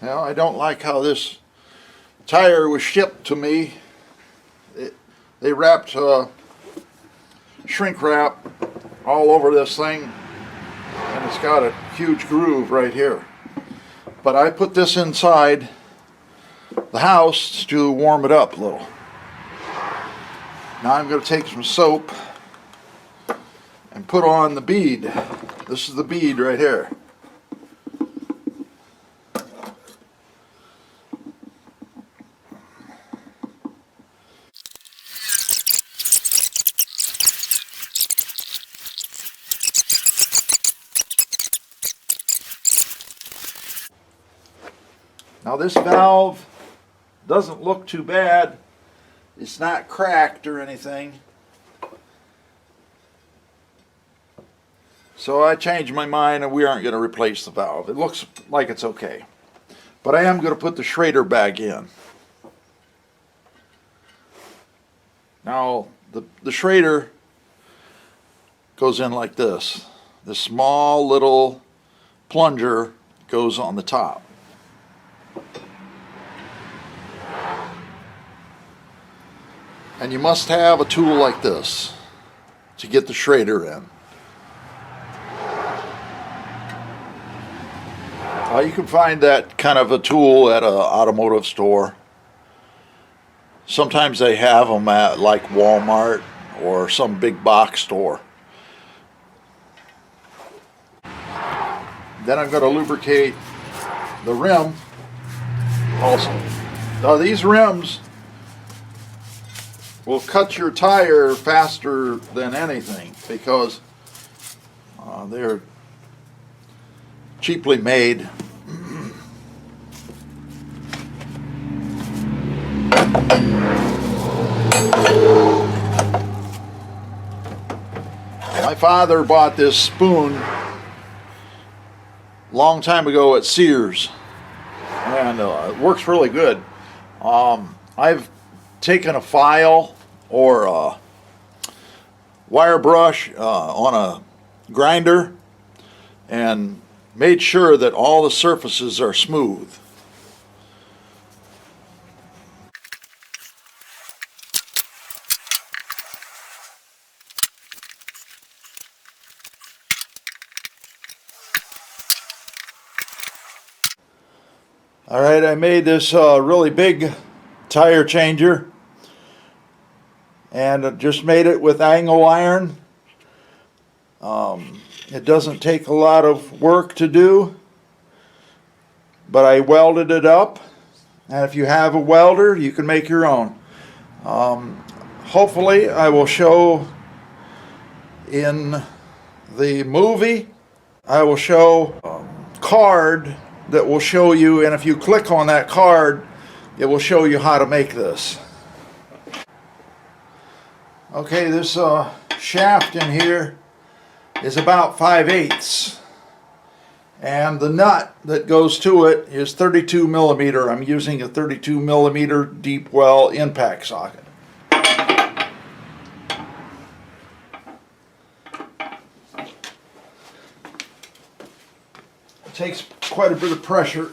Well, I don't like how this tire was shipped to me. They wrapped shrink wrap all over this thing, and it's got a huge groove right here. But I put this inside the house to warm it up a little. Now I'm going to take some soap and put on the bead. This is the bead right here. Now this valve doesn't look too bad. It's not cracked or anything. So I changed my mind and we aren't going to replace the valve. It looks like it's okay. But I am going to put the Schrader back in. Now the Schrader goes in like this. This small little plunger goes on the top. And you must have a tool like this to get the Schrader in. You can find that kind of a tool at an automotive store. Sometimes they have them at like Walmart or some big box store. Then I'm going to lubricate the rim also. Now these rims will cut your tire faster than anything because they're cheaply made. My father bought this spoon a long time ago at Sears, and it works really good. I've taken a file or a wire brush on a grinder and made sure that all the surfaces are smooth. Alright, I made this really big tire changer, and just made it with angle iron. It doesn't take a lot of work to do, but I welded it up, and if you have a welder you can make your own. Hopefully I will show in the movie, I will show a card that will show you, and if you click on that card it will show you how to make this. Okay, this shaft in here is about 5/8, and the nut that goes to it is 32 millimeter. I'm using a 32 millimeter deep well impact socket. It takes quite a bit of pressure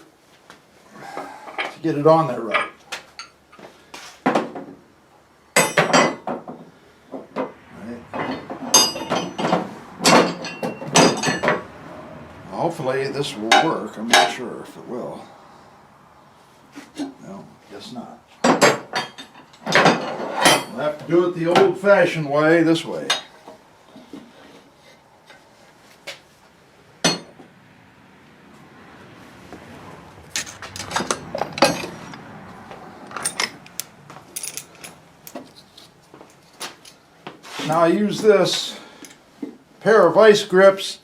to get it on there right. Hopefully this will work. I'm not sure if it will. No, guess not. We'll have to do it the old-fashioned way, this way. Now I use this pair of vice grips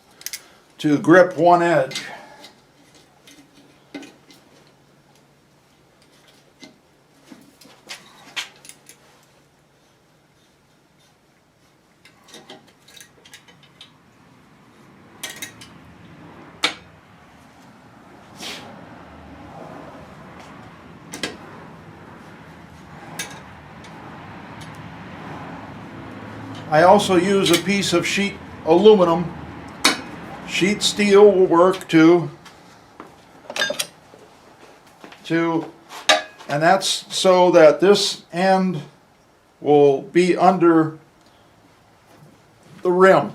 to grip one edge. I also use a piece of sheet aluminum. Sheet steel will work too. to, and that's so that this end will be under the rim.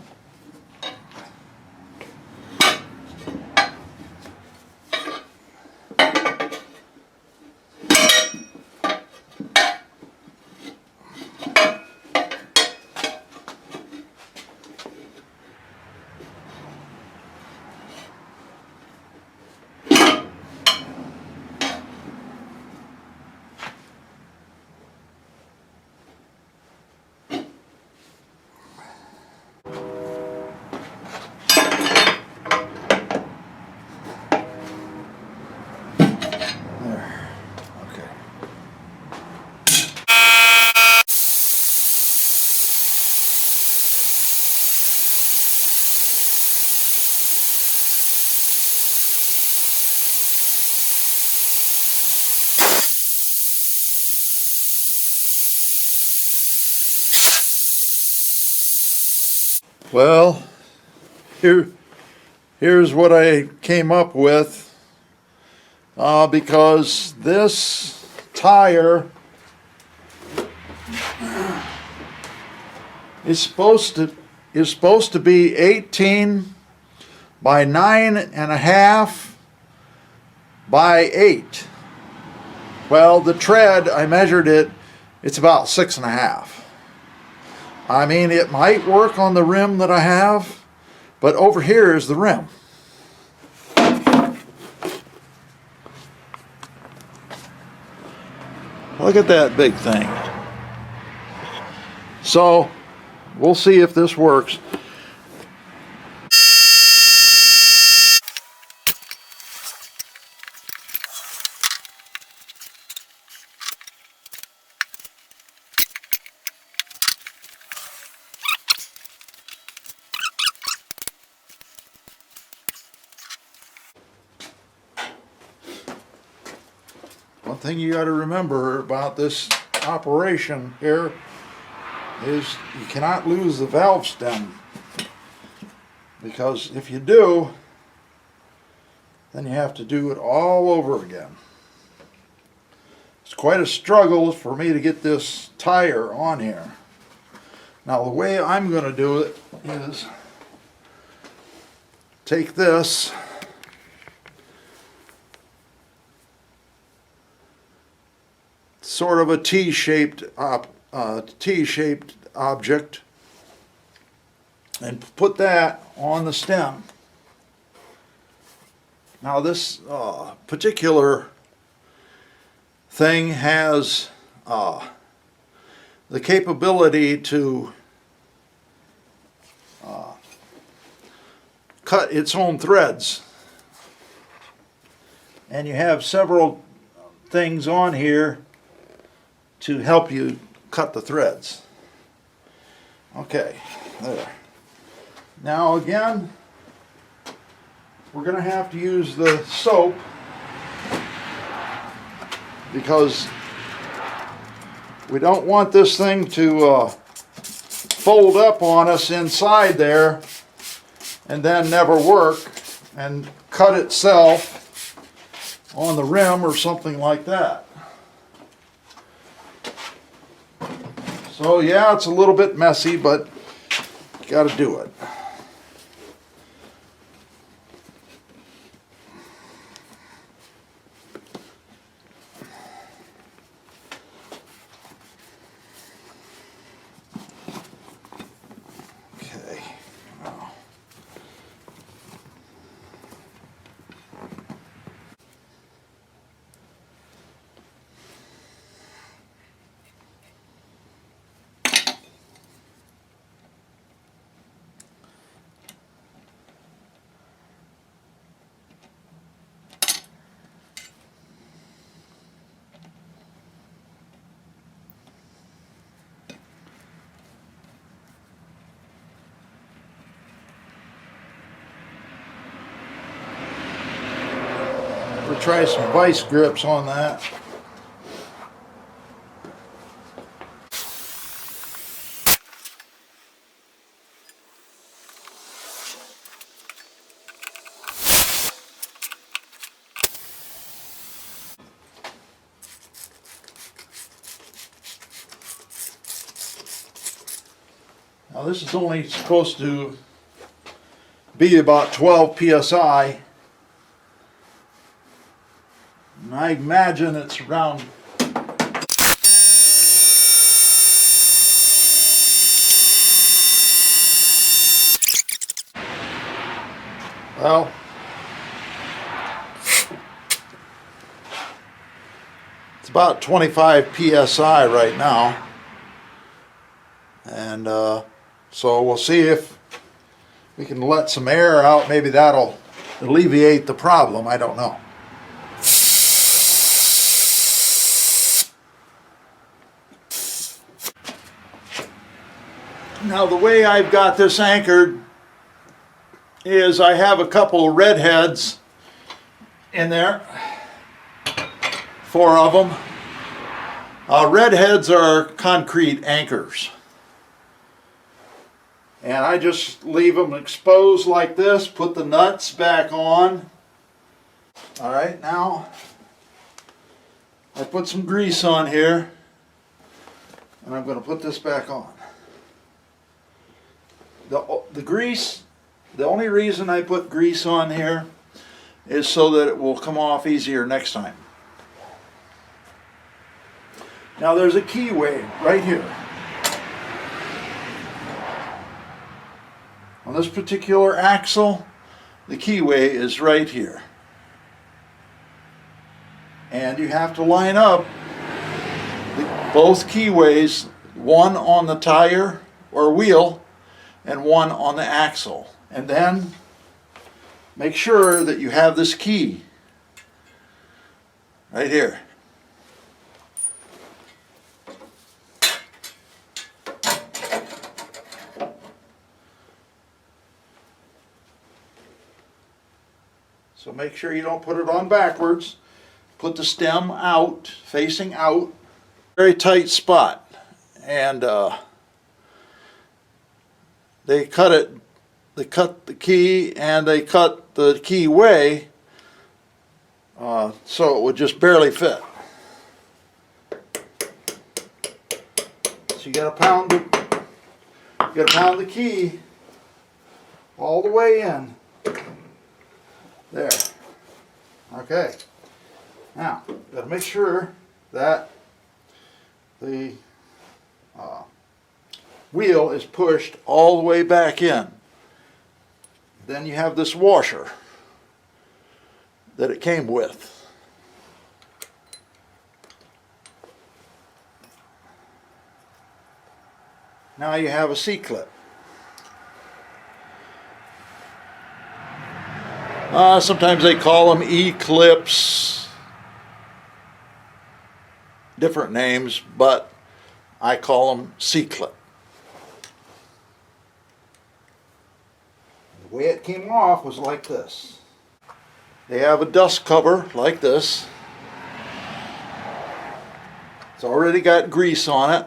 Well, here's what I came up with, because this tire is supposed to be 18 by 9.5 by 8. Well, the tread, I measured it, it's about 6.5. I mean, it might work on the rim that I have, but over here is the rim. Look at that big thing. So, we'll see if this works. One thing you got to remember about this operation here is you cannot lose the valve stem, because if you do, then you have to do it all over again. It's quite a struggle for me to get this tire on here. Now the way I'm going to do it is take this, sort of a T-shaped object, and put that on the stem. Now this particular thing has the capability to cut its own threads, and you have several things on here to help you cut the threads. Okay, there. Now again, we're going to have to use the soap, because we don't want this thing to fold up on us inside there and then never work and cut itself on the rim or something like that. So yeah, it's a little bit messy, but you got to do it. Okay. Now. We'll try some vice grips on that. Now this is only supposed to be about 12 psi. And I imagine it's around. Well, it's about 25 psi right now. And so we'll see if we can let some air out. Maybe that'll alleviate the problem. I don't know. Now the way I've got this anchored is I have a couple of red heads in there. 4 of them. Red heads are concrete anchors. And I just leave them exposed like this, put the nuts back on. Alright, now I put some grease on here and I'm going to put this back on. The grease, the only reason I put grease on here is so that it will come off easier next time. Now there's a keyway right here. On this particular axle, the keyway is right here. And you have to line up both keyways, one on the tire or wheel and one on the axle. And then make sure that you have this key right here. So make sure you don't put it on backwards. Put the stem out, facing out. Very tight spot. And they cut the key and they cut the keyway so it would just barely fit. So you gotta pound the key all the way in. There. Okay. Now, got to make sure that the wheel is pushed all the way back in. Then you have this washer that it came with. Now you have a C-clip. Sometimes they call them E-clips, different names, but I call them C-clip. The way it came off was like this. They have a dust cover like this. It's already got grease on it.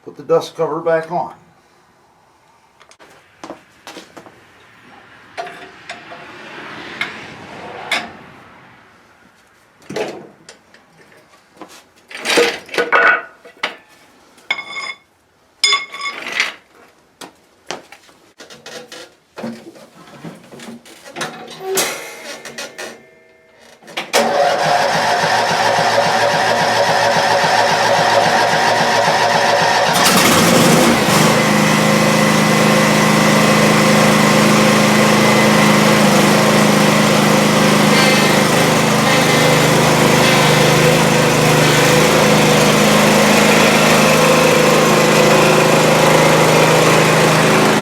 Put the dust cover back on.